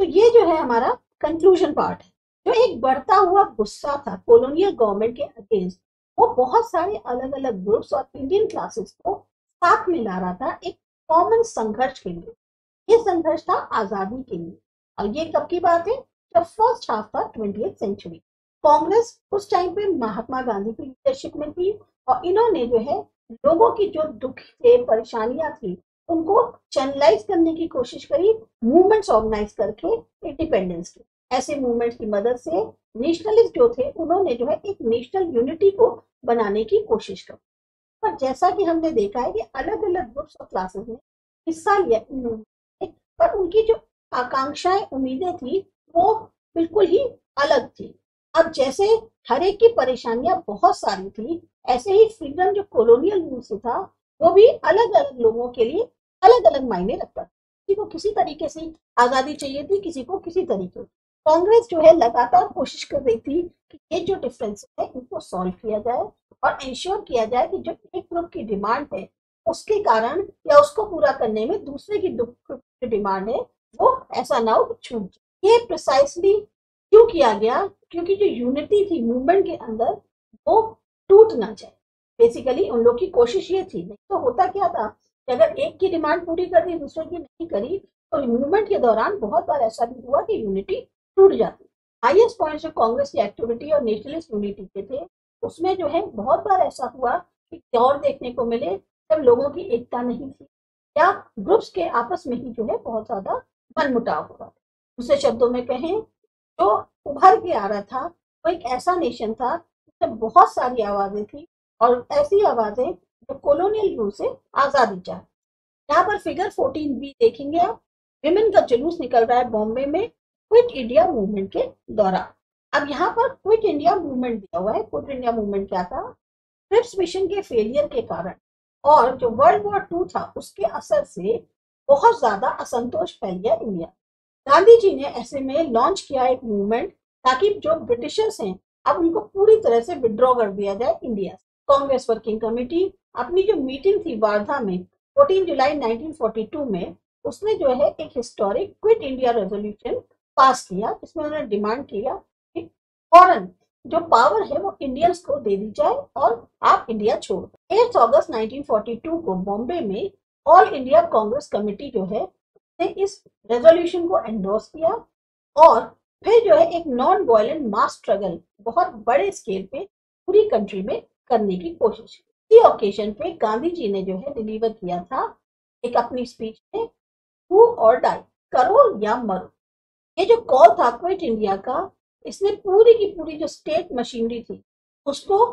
ये जो है हमारा कंक्लूजन पार्ट है। जो एक बढ़ता हुआ गुस्सा था कॉलोनियल गवर्नमेंट के अगेंस्ट, वो बहुत सारे अलग अलग ग्रुप्स और इंडियन क्लासेस को साथ में ला रहा था एक कॉमन संघर्ष के लिए। ये संघर्ष था आजादी के लिए। और ये कब की बात है? जब फर्स्ट हाफ था 20th सेंचुरी। कांग्रेस उस टाइम पे महात्मा गांधी की लीडरशिप में थी और इन्होंने जो है लोगों की जो दुख थे, परेशानियां थी, उनको चैनलाइज करने की कोशिश करी, मूवमेंट्स ऑर्गेनाइज करके इंडिपेंडेंस की। ऐसे मूवमेंट्स की मदद से नेशनलिस्ट जो थे उन्होंने जो है एक नेशनल यूनिटी को बनाने की कोशिश की। पर जैसा कि हमने देखा है कि अलग अलग ग्रुप्स और क्लासेस ने हिस्सा लिया, पर उनकी जो आकांक्षाएं, उम्मीदें थी, वो बिल्कुल ही अलग थी। अब जैसे हर एक की परेशानियां बहुत सारी थी, ऐसे ही फ्रीडम जो कॉलोनियल रूल से था, वो भी अलग अलग लोगों के लिए अलग अलग मायने रखता था। किसी को किसी तरीके से आजादी चाहिए थी, किसी को किसी तरीके। कांग्रेस जो है लगातार कोशिश कर रही थी कि ये जो डिफरेंस है इनको सॉल्व किया जाए और इंश्योर किया जाए कि जो एक ग्रुप की डिमांड है उसके कारण या उसको पूरा करने में दूसरे की की डिमांड है वो ऐसा ना हो छूट जाए। ये प्रिसाइसली क्यों किया गया? क्योंकि जो यूनिटी थी मूवमेंट के अंदर वो टूट ना जाए। बेसिकली उन लोग की कोशिश ये थी। नहीं तो होता क्या था कि अगर एक की डिमांड पूरी कर दी, दूसरे की नहीं करी, तो मूवमेंट के दौरान बहुत बार ऐसा भी हुआ कि यूनिटी टूट जाती। हाईएस्ट पॉइंट जो कांग्रेस की एक्टिविटी और नेशनलिस्ट यूनिटी के थे, उसमें जो है बहुत बार ऐसा हुआ कि दौर देखने को मिले जब लोगों की एकता नहीं थी या ग्रुप्स के आपस में ही जो है बहुत ज्यादा मनमुटाव हुआ। दूसरे शब्दों में कहें, जो उभर के आ रहा था वो एक ऐसा नेशन था जिसमें बहुत सारी आवाजें थी और ऐसी आवाजें जो कॉलोनियल रूल से आजादी चाह। यहाँ पर फिगर 14 भी देखेंगे आप। विमेन का जुलूस निकल रहा है बॉम्बे में क्विट इंडिया मूवमेंट के दौरान। अब यहाँ पर क्विट इंडिया मूवमेंट दिया हुआ है। क्विट इंडिया मूवमेंट क्या था? क्रिप्स मिशन के फेलियर के कारण और जो वर्ल्ड वॉर 2 था उसके असर से बहुत ज्यादा असंतोष फैल गया इंडिया। गांधी जी ने ऐसे में लॉन्च किया एक मूवमेंट ताकि जो ब्रिटिशर्स हैं अब उनको पूरी तरह से विड्रॉ कर दिया जाए इंडिया से। कांग्रेस वर्किंग कमेटी अपनी जो मीटिंग थी वार्धा में 14 जुलाई 1942 में, उसने जो है एक historic quit India resolution pass किया। इसमें उन्होंने डिमांड किया कि फॉरेन जो पावर है वो इंडियंस को दे दी जाए और आप इंडिया छोड़ दो। 8 अगस्त 1942 को बॉम्बे में ऑल इंडिया कांग्रेस कमेटी जो है ने इस रेजोल्यूशन को एंडोर्स किया और फिर जो है एक नॉन वायलेंट मास स्ट्रगल बहुत बड़े स्केल पे पूरी कंट्री में करने की कोशिश की। इसी ओकेजन पे गांधी जी ने जो है डिलीवर किया था एक अपनी स्पीच में, डू और डाई, करो या मरो। ये जो कॉल था क्विट इंडिया का, इसने पूरी की पूरी जो स्टेट मशीनरी थी उसको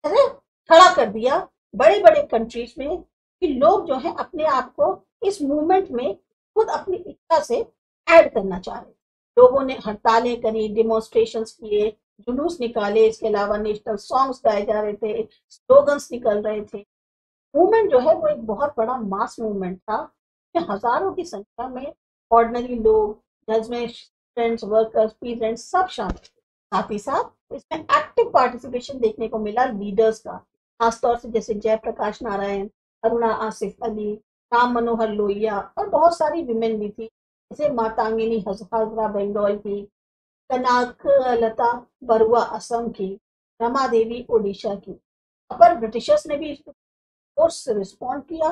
खड़ा कर दिया बड़े बड़े कंट्रीज में कि लोग जो है अपने आप को इस मूवमेंट में खुद अपनी इच्छा से ऐड करना चाह रहे। लोगों ने हड़तालें करी, डिमॉन्स्ट्रेशंस किए, जुलूस निकाले, इसके अलावा नेशनल सॉन्ग्स गाए जा रहे थे, स्लोगन्स निकल रहे थे। मूवमेंट जो है वो एक बहुत बड़ा मास मूवमेंट था। हजारों की संख्या में ऑर्डिनरी लोग, जजमेंट, स्टूडेंट्स, वर्कर्स, पीजेंट्स सब शामिल। साथ ही साथ इसमें एक्टिव पार्टिसिपेशन देखने को मिला लीडर्स का, खासतौर से जैसे जयप्रकाश नारायण, अरुणा आसिफ अली, राम मनोहर लोहिया और बहुत सारी विमेन भी थी जैसे मातांगिनी हजरा बंगाल की, कनक लता बरुआ असम की, रमा देवी ओडिशा की। पर ब्रिटिशर्स ने भी फोर्स से रिस्पॉन्ड किया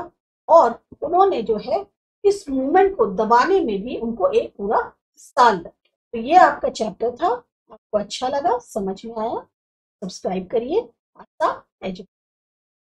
और उन्होंने जो है इस मूवमेंट को दबाने में भी उनको एक पूरा साल लगा। तो ये आपका चैप्टर था। आपको अच्छा लगा, समझ में आया? सब्सक्राइब करिए आस्था एजुकेशन।